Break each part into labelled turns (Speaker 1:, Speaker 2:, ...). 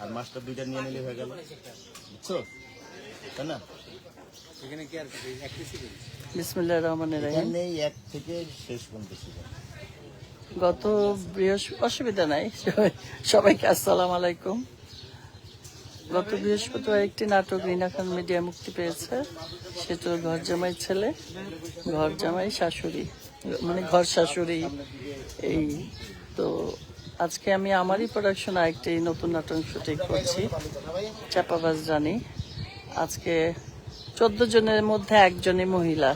Speaker 1: আর master দুইটা নিয়ে নিলে হয়ে গেল, বুঝছো তাই না?
Speaker 2: বিসমিল্লাহির রহমানির রহিম।
Speaker 1: এক থেকে শেষ পর্যন্ত ছিল।
Speaker 2: গত অসুবিধা নাই, সবাইকে আসসালামু আলাইকুম। গত বৃহস্পতিবার একটি নাটক রিনা খান মিডিয়া মুক্তি পেয়েছে, সেটা ঘর জামাই ছেলে, ঘর জামাই শাশুড়ি, মানে ঘর শাশুড়ি। এই তো আজকে আমি আমারই প্রোডাকশন একটি নতুন নাটক শুটিং করছি, চাপাবাজ রানী। আজকে 14 জনের মধ্যে একজনই মহিলা।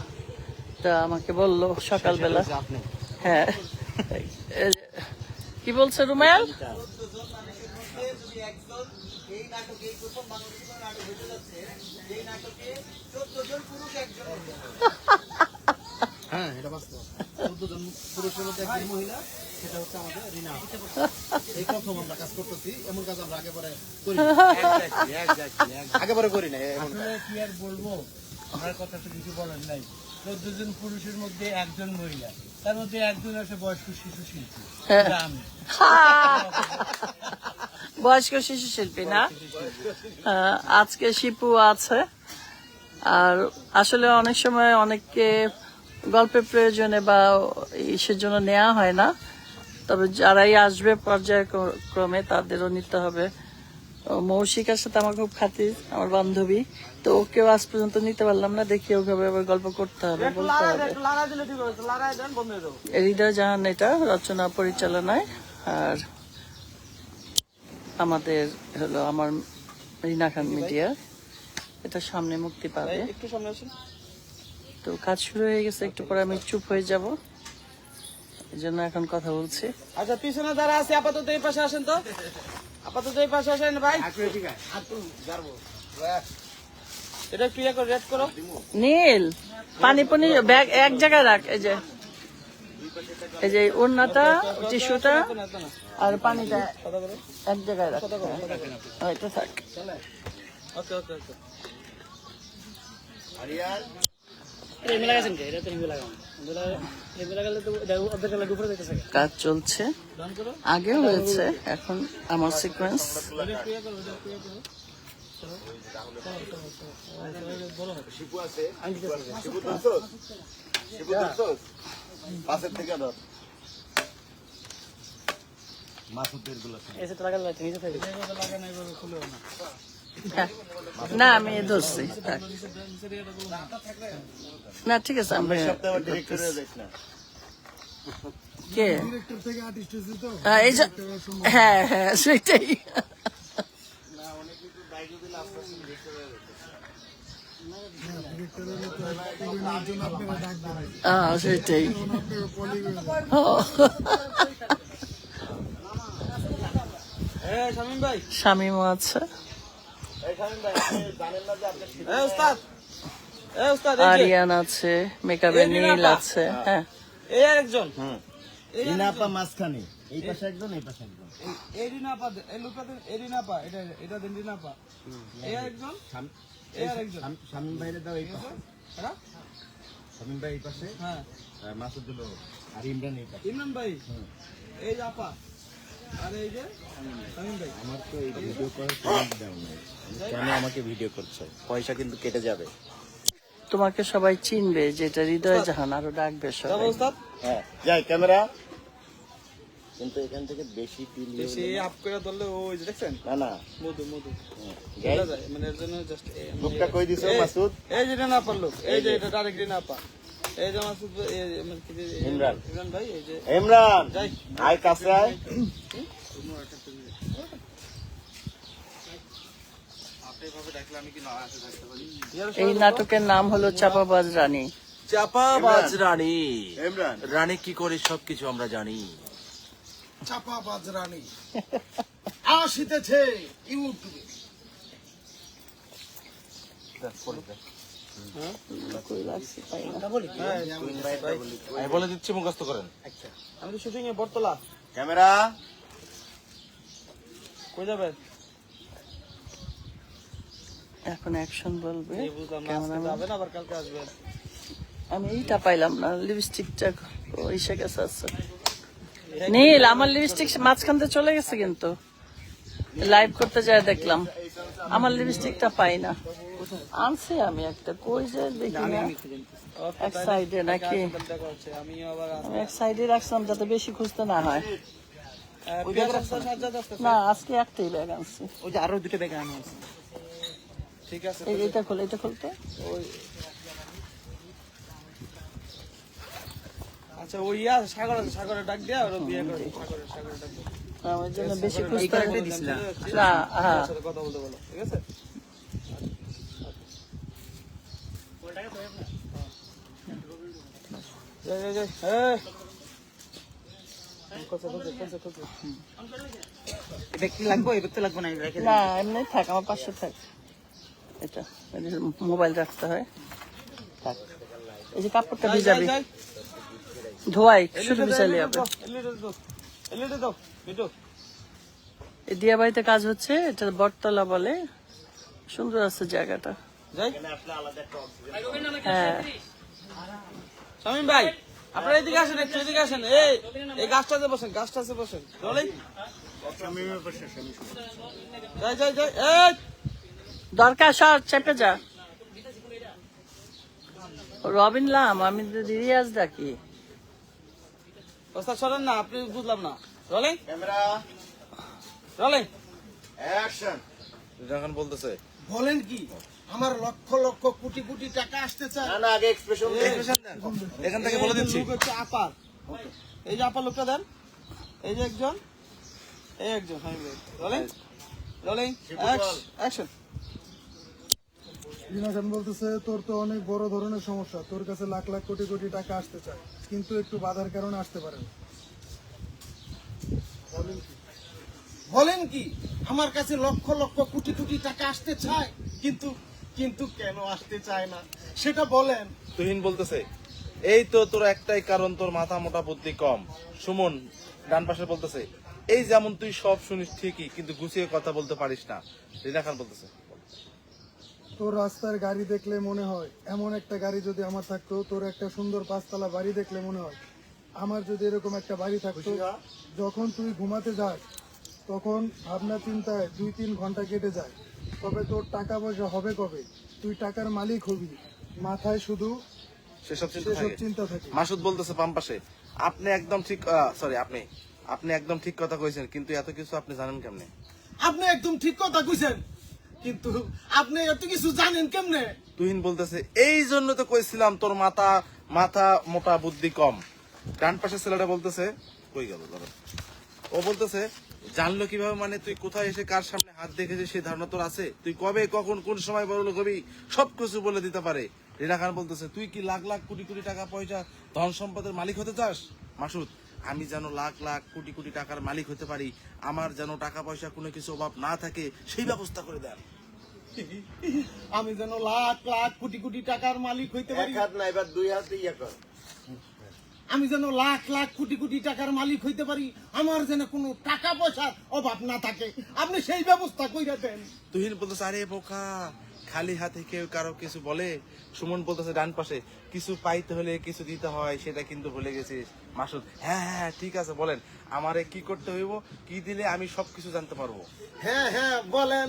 Speaker 2: তা আমাকে বললো সকালবেলা, হ্যাঁ কি বলছে রুমাল?
Speaker 3: হ্যাঁ, এটা বাস্তব। 14 জন পুরুষের মধ্যে একজন মহিলা, সেটা হচ্ছে আমাদের রিনা। এই প্রথম আমরা কাজ করতেছি, এমন কাজ আমরা আগে পরে করি না।
Speaker 4: আসলে কি আর বলবো, আমার কথা তো কিছু বলার নাই। 14 জন পুরুষের মধ্যে একজন মহিলা, তার মধ্যে একজন আছে বয়স্ক শিশু শিল্পী, আমি।
Speaker 2: বয়স্ক শিশু শিল্পী না, আজকে শিপু আছে। আর আসলে অনেক সময় অনেককে গল্পের প্রয়োজনে বা ইসের জন্য নেওয়া হয় না, তবে যারাই আসবে পর্যায়ক্রমে তাদেরও নিতে হবে। মৌসিকার সাথে আমার খুব খাতির, আমার বান্ধবী, তো ওকেও আজ পর্যন্ত নিতে পারলাম না। দেখি ওভাবে আবার গল্প করতে হবে, বলতে হবে। হৃদয় জাহান এটা রচনা পরিচালনায়, আর আমাদের হলো আমার রিনা খান মিডিয়া, এটা সামনে মুক্তি পাবে। তো কাজ শুরু হয়ে গেছে, একটু পরে আমি চুপ হয়ে যাব, এই জন্য এখন কথা বলছি।
Speaker 4: আচ্ছা, পিছনে যারা আছে আপাতত এই পাশে আসেন, তো আপাতত এই পাশে আসেন ভাই। এটা একটু ইয়ে করে রেড করো।
Speaker 2: নীল পানি পানি ব্যাগ এক জায়গায় রাখ, এই যে ওড়নাটা, টিস্যুটা আর পানিটা এক জায়গায় রাখ। এটা থাক।
Speaker 4: ওকে ওকে ওকে।
Speaker 2: কাজ চলছে, আগেও হয়েছে, এখন আমার সিকোয়েন্স। না আমি ধরছি না, ঠিক আছে। আমি কে? হ্যাঁ হ্যাঁ, সেটাই। সেটাই। শামিমও আছে, আরিয়ান আছে, মেকআপের নীল আছে। হ্যাঁ,
Speaker 4: এই আরেকজন
Speaker 1: রিনা আপা মাঝখানে, এই পাশে একজন, এই পাশে একজন।
Speaker 4: এই রিনা আপা, এই লোকটা এই রিনা আপা, এটা দেন রিনা আপা। এই আরেকজন, এই আরেকজন
Speaker 1: শামিম ভাইরে দাও এই পাশে, শামিম ভাই এই পাশে,
Speaker 4: হ্যাঁ
Speaker 1: মাসুদ দিল, আর ইমরান এই পাশে।
Speaker 4: ইমরান ভাই, এই যে আপা, আর এই যে শামিম ভাই।
Speaker 1: আমার তো এই ভিডিও করার সুযোগ দাও নাই, কেন আমাকে ভিডিও করছো? পয়সা কিন্তু কেটে যাবে।
Speaker 2: তোমাকে সবাই চিনবে, যেটা হৃদয় জাহান, আরো ডাকবে সবাই।
Speaker 1: হ্যাঁ, যাই ক্যামেরা। কিন্তু এখান থেকে বেশি
Speaker 4: বেশি আপ করে ধরলে ওই যে দেখছেন,
Speaker 1: না না
Speaker 4: মধু মধু
Speaker 1: যাই,
Speaker 4: মানে এর জন্য জাস্ট
Speaker 1: লোকটা কই দিছো মাসুদ?
Speaker 4: এই যে রিনা আপা লোক, এই যে এটা ডাইরেক্ট রিনা আপা, এই যে মাসুদ
Speaker 1: ইমরান,
Speaker 4: ইমরান ভাই, এই যে
Speaker 1: ইমরান
Speaker 4: যাই
Speaker 1: আয় কাছে আয়।
Speaker 2: এই নাটকের নাম হলো চাপাবাজ রানী।
Speaker 5: চাপাবাজ রানী। রানী কি করে সবকিছু আমরা জানি।
Speaker 3: চাপাবাজ রানী আসিতেছে ইউটিউবে।
Speaker 5: আমি বলে দিচ্ছি, মুখস্থ করেন।
Speaker 4: আমি তো শুটিং এ বটতলা।
Speaker 1: ক্যামেরা
Speaker 4: কই যাবেন?
Speaker 2: এখন অ্যাকশন বলবে
Speaker 3: বুঝলাম না,
Speaker 2: কেমন
Speaker 3: আজকে যাবেন আবার কালকে আসবেন।
Speaker 2: আমি এইটা পাইলাম না, লিপস্টিকটা এসে গেছে। আছে নীল, আমার লিপস্টিক মাঝখান দিয়ে চলে গেছে, কিন্তু লাইভ করতে যায় দেখলাম আমার লিপস্টিকটা পাই না। আনছি আমি একটা, কই যে দেখি না, এক সাইডে নাকি,
Speaker 3: দেখা হচ্ছে, আমিও আবার
Speaker 2: আমি এক সাইডে রাখছিলাম যাতে বেশি খুঁজতে না হয়।
Speaker 3: সাজ্জাদ আসতেছে।
Speaker 2: না, আজকে একটাই ব্যাগ আনছি।
Speaker 3: ওই যে আরো দুটো ব্যাগ আনা আছে। ঠিক আছে,
Speaker 2: এটা খোল, এটা খুলতে।
Speaker 3: আচ্ছা ওই সাগর আছে, সাগরের ডাক দিয়া ওরা বিয়ে করে, সাগরের ডাক দিয়া
Speaker 2: আমার জন্য বেশি খুঁজতে
Speaker 3: এই কারেক্টে দিছিলাম
Speaker 2: না। হ্যাঁ,
Speaker 3: সাথে কথা বলতে বলো, ঠিক আছে? যাই যাই যাই, এটা কি লাগবে? এটা তো লাগবে না, রেখে
Speaker 2: না এমনি থাক, আমার পাশে থাক। এটা মোবাইল রাখতে হয়, থাক। এই যে কাপড়টা ভিজাবি, ধোয়াই শুধু ভিজালি হবে।
Speaker 3: এলিটা দাও, মিটু।
Speaker 2: এই দিয়া বাড়িতে কাজ হচ্ছে, এটা বটতলা বলে, সুন্দর আছে জায়গাটা।
Speaker 3: যাই
Speaker 2: হ্যাঁ,
Speaker 3: শামীম ভাই, আপনারা এদিকে আসেন, একটু এদিকে আসেন। এই গাছটাতে বসেন, গাছটাতে বসেন। চলে যাই যাই যাই, এই
Speaker 2: দরকার সর, চেপে যা। রবিন লাম, আমি রিয়াজ ডাকি।
Speaker 3: ওস্তাদ সরেন না, আপনি বুঝলাম না। Rolling rolling
Speaker 1: action. যখন বলতেছে
Speaker 4: বলেন কি, আমার লক্ষ লক্ষ কোটি কোটি টাকা আসতে চায়।
Speaker 1: না আগে এক্সপ্রেশন
Speaker 3: এখান থেকে বলে দিচ্ছি। লোক হচ্ছে আপার, এই যে আপার লোকটা দেন, এই যে একজন, এই একজন। Rolling rolling action.
Speaker 6: Rina Khan বলতেছে, তোর তো অনেক বড় ধরনের সমস্যা, তোর কাছে লাখ লাখ কোটি কোটি টাকা আসতে চায়, কিন্তু একটু বাধার কারণে আসতে পারে না।
Speaker 4: বলেন কি, আমার কাছে লক্ষ লক্ষ কোটি কোটি টাকা আসতে চায়, কিন্তু কিন্তু কেন আসতে চায় না সেটা বলেন।
Speaker 5: তুহিন বলতেছে, এই তো তোর একটাই কারণ, তোর মাথা মোটা বুদ্ধি কম। সুমন ডান পাশে বলতেছে, এই যেমন তুই সব শুনিস ঠিকই, কিন্তু গুছিয়ে কথা বলতে পারিস না। রিনা খান বলতেছে,
Speaker 6: তোর রাস্তার গাড়ি দেখলে মনে হয় এমন একটা গাড়ি যদি আমার থাকতো, তোর একটা সুন্দর পাঁচতলা বাড়ি দেখলে মনে হয় আমার যদি এরকম একটা বাড়ি থাকতো। যখন তুই ঘুমাতে যাস তখন ভাবনা চিন্তায় 2-3 ঘন্টা কেটে যায়, তবে তোর টাকা পয়সা হবে কবে, তুই টাকার মালিক হবি, মাথায় শুধু
Speaker 5: সেসব
Speaker 6: সেসব চিন্তা থাকে।
Speaker 5: মাসুদ বলতেছে বাম পাশে, আপনি একদম ঠিক, সরি আপনি একদম ঠিক কথা কইছেন, কিন্তু এত কিছু আপনি জানেন কেমনে?
Speaker 4: আপনি একদম ঠিক কথা কইছেন, কিন্তু আপনি এত কিছু জানেন কেমনে?
Speaker 5: তুহিন বলতেছে, এই জন্য তো কইছিলাম তোর মাথা মোটা বুদ্ধি কম। ডান পাশের ছেলেটা বলতেছে, কই গেল ধরো, ও বলতেছে, জানলো কিভাবে, মানে তুই কোথায় এসে কার সামনে হাত দেখেছিস সেই ধারণা তোর আছে? তুই কবে কখন কোন সময় বড় লোক হবি সবকিছু বলে দিতে পারে। রিনা খান বলতেছে, তুই কি লাখ লাখ কোটি কোটি টাকা পয়সা ধন সম্পদের মালিক হতে চাস? মাসুদ, আমি যেন লাখ লাখ কোটি কোটি টাকার মালিক হতে পারি, আমার যেন টাকা পয়সা কোনো কিছু অভাব না থাকে, সেই ব্যবস্থা করে দেন।
Speaker 4: আমি যেন লাখ লাখ কোটি কোটি টাকার মালিক হইতে পারি,
Speaker 1: এক হাত না, এবার 2 হাত ইয়া কর।
Speaker 4: আমি যেন লাখ লাখ কোটি কোটি টাকার মালিক হইতে পারি, আমার যেন কোনো টাকা পয়সার অভাব না থাকে, আপনি সেই ব্যবস্থা কইরা দেন।
Speaker 5: তুহিন বলতেছে, আরে বোকা, খালি হাতে কেউ কারো কিছু বলে? সুমন বলতেছে ডান পাশে, কিছু পাইতে হলে কিছু দিতে হয়, সেটা কিন্তু ভুলে গেছিস। মাসুদ, হ্যাঁ হ্যাঁ ঠিক আছে, বলেন আমারে কি করতে হইব, কি দিলে আমি সবকিছু জানতে পারবো?
Speaker 4: হ্যাঁ হ্যাঁ বলেন,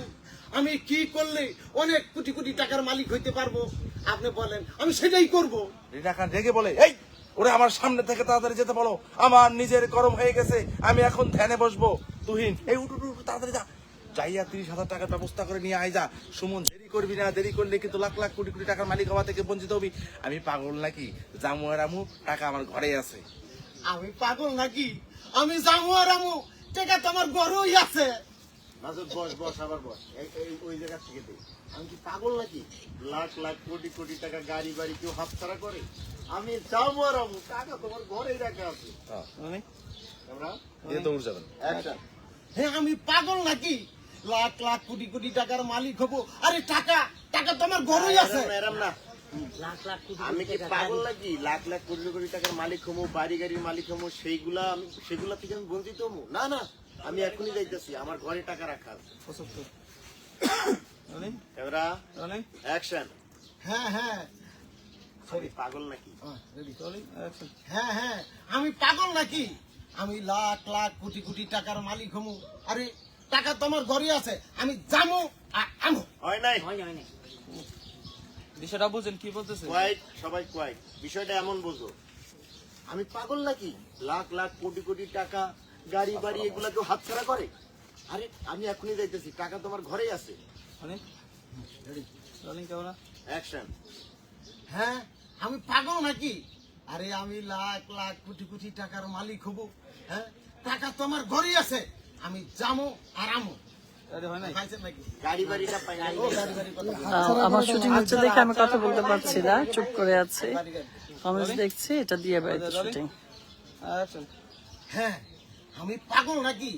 Speaker 4: আমি কি করলে অনেক কোটি কোটি টাকার মালিক হইতে পারবো, আপনি বলেন, আমি সেটাই করব।
Speaker 5: রিনা খান রেগে বলে, এই ওরে আমার সামনে থেকে তাড়াতাড়ি যেতে বলো, আমার নিজের গরম হয়ে গেছে, আমি এখন ধ্যানে বসবো। তুহিন, এই উঠ তাড়াতাড়ি যা, যাইয়া 30,000 টাকার ব্যবস্থা করে নিয়ে আয় যা। সুমন, দেরি করবি না, দেরি করলে কিন্তু লাখ লাখ কোটি কোটি টাকার মালিক হওয়া থেকে বঞ্চিত হবি। আমি পাগল নাকি? জামু আর আমু টাকা আমার ঘরে আছে।
Speaker 4: আমি পাগল নাকি? আমি যাবো আর আমু, টাকা তো আমার গরুই আছে।
Speaker 1: মাসুদ বস আবার বস, ওই জায়গা থেকে দে। আমি কি পাগল নাকি? লাখ লাখ কোটি কোটি টাকা গাড়ি বাড়ি কেউ হাতছাড়া করে? আমি যাবো আর আমু, টাকা তোমার ঘরেই রাখা আছে। আমরা
Speaker 5: দিয়ে তো উঠ যাবেন।
Speaker 1: অ্যাকশন।
Speaker 4: হ্যাঁ, আমি পাগল নাকি? লাখ লাখ কোটি কোটি টাকার মালিক হবো, আরে টাকা টাকা তো আমার গরুই আছে।
Speaker 1: এরম না, আমি কি পাগল নাকি? লাখ লাখ কোটি কোটি টাকার মালিক হবো, বাড়ি গাড়ির মালিক হবো, সেগুলা থেকে আমি বঞ্চিত হবো? না না, আমি এখনই যাইতেছি, আমার ঘরে টাকা রাখা আছে।
Speaker 3: Rolling
Speaker 1: camera
Speaker 3: rolling
Speaker 1: action.
Speaker 3: হ্যাঁ হ্যাঁ
Speaker 1: আমি পাগল নাকি?
Speaker 3: রোলিং অ্যাকশন
Speaker 7: হ্যাঁ হ্যাঁ আমি পাগল নাকি? আমি লাখ লাখ কোটি কোটি টাকার মালিক হমু। আরে টাকা তো আমার ঘরে আছে, আমি জামু আর আমু।
Speaker 1: হয় নাই?
Speaker 3: বিষয়টা বুঝেন কি বলতেছে?
Speaker 1: কোয়াইট, সবাই কোয়াইট। বিষয়টা এমন বুঝো, আমি পাগল নাকি? লাখ লাখ কোটি কোটি টাকা, গাড়ি বাড়ি, এগুলা কেউ হাতছাড়া করে? আরে আমি এখনই যাইতেছি, টাকা তোমার ঘরেই আছে।
Speaker 3: Rolling rolling camera
Speaker 1: action.
Speaker 7: হ্যাঁ আমি পাগল নাকি? আরে আমি লাখ লাখ কোটি কোটি টাকার মালিক হব। হ্যাঁ টাকা তো আমার ঘরে আছে, আমি জামু আর আমু।
Speaker 3: আরে হয় নাই
Speaker 7: খাইছেন নাকি?
Speaker 1: গাড়ি বাড়িটা পাই নাই।
Speaker 2: আমার শুটিং হচ্ছে দেখে আমি কথা বলতে পারছি না, চুপ করে আছি। কমেন্টস দেখছি, এটা দিয়ে বাড়িতে শুটিং।
Speaker 3: অ্যাকশন
Speaker 7: হ্যাঁ আমি পাগল নাকি?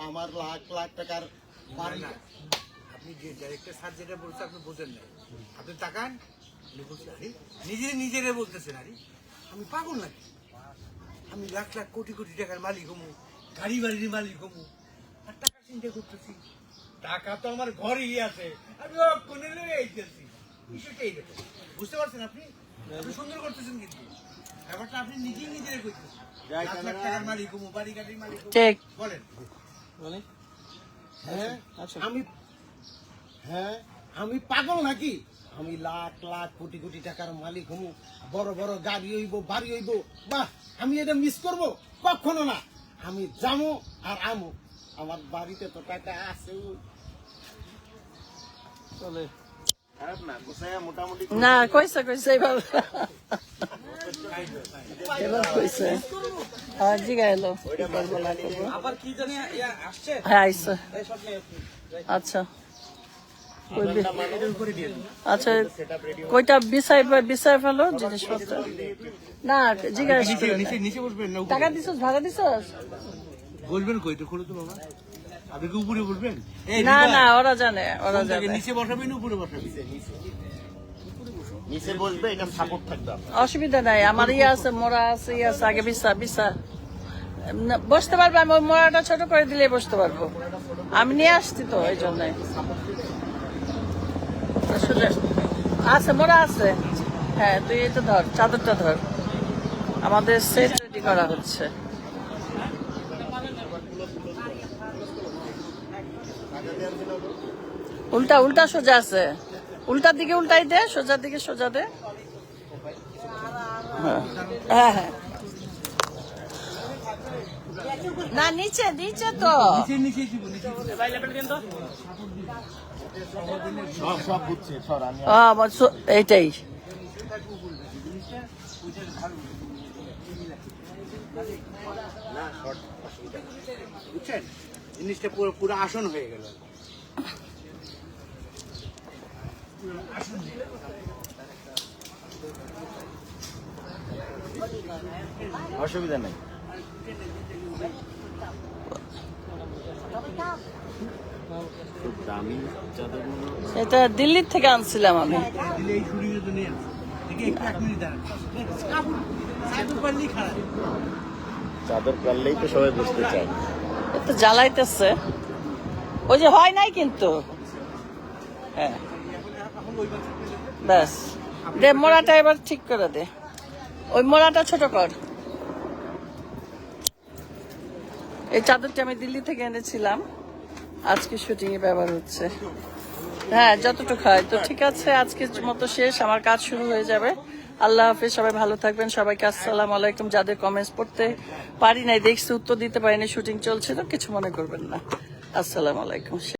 Speaker 7: আমার লাখ লাখ টাকার বাড়ি।
Speaker 4: আপনি যে ডাইরেক্টর স্যার যেটা বলছে আপনি বোঝেন না। আপনি তাকান, নিজেরে বলতেছেন। আরে আমি পাগল নাকি? আমি লাখ লাখ কোটি কোটি টাকার মালিক হমু, গাড়ি বাড়ির মালিক হমু, আর টাকা চিন্তা করতেছি। টাকা তো আমার ঘরেই আছে, আমি কোনে লয়ে আইতেছি। বিষয়টা এইরকম, বুঝতে পারছেন আপনি? আপনি সুন্দর করতেছেন কিন্তু ব্যাপারটা আপনি নিজেই নিজেরে করতেছেন। লাখ লাখ টাকার মালিক হমু, বাড়ি গাড়ির মালিক হমু।
Speaker 2: ঠিক।
Speaker 4: বলেন
Speaker 3: রোলিং
Speaker 7: হ্যাঁ
Speaker 3: অ্যাকশন
Speaker 7: আমি পাগল নাকি? আমি লাখ লাখ কোটি কোটি টাকার মালিক হমু, বড় বড় গাড়ি হইব, বাড়ি হইব। বাহ, আমি এটা মিস করব কখনো না। আমি জামু আর আমু। আমার বাড়িতে তো টাকা আছে।
Speaker 3: চলে
Speaker 1: খারাপ না, কোথায় মোটামুটি
Speaker 2: না, কইছে এইভাবে এবার কইছে। হ্যাঁ, জিগা এলো।
Speaker 3: আবার কি জানি আসছে
Speaker 2: হ্যাঁ, আইসে।
Speaker 3: এই শট নেই
Speaker 2: আচ্ছা আচ্ছা, কইটা বিছাই ফেলো জিনিসপত্র। না, জিজ্ঞাসা
Speaker 4: নিচে বসবেন না
Speaker 2: টাকা দিছস, ভাড়া দিছস?
Speaker 4: বলবেন কই তো খোলো তো বাবা, আপনি কি উপরে বলবেন?
Speaker 2: না না, ওরা জানে, ওরা জানে।
Speaker 4: নিচে বসাবেন উপরে বসাবেন?
Speaker 1: নিচে বসবে, এটা সাপোর্ট থাকবে আপনার।
Speaker 2: অসুবিধা নাই, আমার আছে, মোড়া আছে, আছে। আগে বিছা না, বসতে পারবো। আমি ওই মোড়াটা ছোট করে দিলে বসতে পারবো। আমি নিয়ে আসছি তো, এই জন্যই আছে, মোড়া আছে। হ্যাঁ, তুই এটা ধর, চাদরটা ধর। আমাদের সেট রেডি করা হচ্ছে। উল্টা উল্টা সোজা আছে, উল্টার দিকে উল্টাই দে, সোজার দিকে সোজা দে। হ্যাঁ হ্যাঁ, না নিচে নিচে তো
Speaker 4: নিচেই দিব, নিচে
Speaker 1: সব বুঝছে, সর আমি
Speaker 2: এইটাই।
Speaker 1: না, শর্ট অসুবিধা নেই।
Speaker 4: বুঝছেন, জিনিসটা পুরো পুরো আসন হয়ে গেল।
Speaker 1: অসুবিধা নাই। খুব দামি চাদরগুলো।
Speaker 2: এটা দিল্লির থেকে আনছিলাম আমি।
Speaker 4: দিলে এই শুটিংয়ের জন্য দেখি একটু 1 মিনিট দাঁড়ান। কাপড় চাদর পারলেই খারাপ।
Speaker 1: চাদর পারলেই তো সবাই বুঝতে চায়।
Speaker 2: তো জ্বালাইতেছে, ওই যে হয় নাই কিন্তু। হ্যাঁ, ব্যাস দে, মোড়াটা এবার ঠিক করে দে, ওই মোড়াটা ছোট কর। এই চাদরটা আমি দিল্লি থেকে এনেছিলাম, আজকে শুটিং এ ব্যবহার হচ্ছে। হ্যাঁ, যতটুকু হয় তো ঠিক আছে। আজকের মতো শেষ, আমার কাজ শুরু হয়ে যাবে। আল্লাহ হাফেজ, সবাই ভালো থাকবেন। সবাইকে আসসালামু আলাইকুম। যাদের কমেন্টস পড়তে পারি নাই, দেখছি উত্তর দিতে পারিনি, শুটিং চলছে তো কিছু মনে করবেন না। আসসালামু আলাইকুম।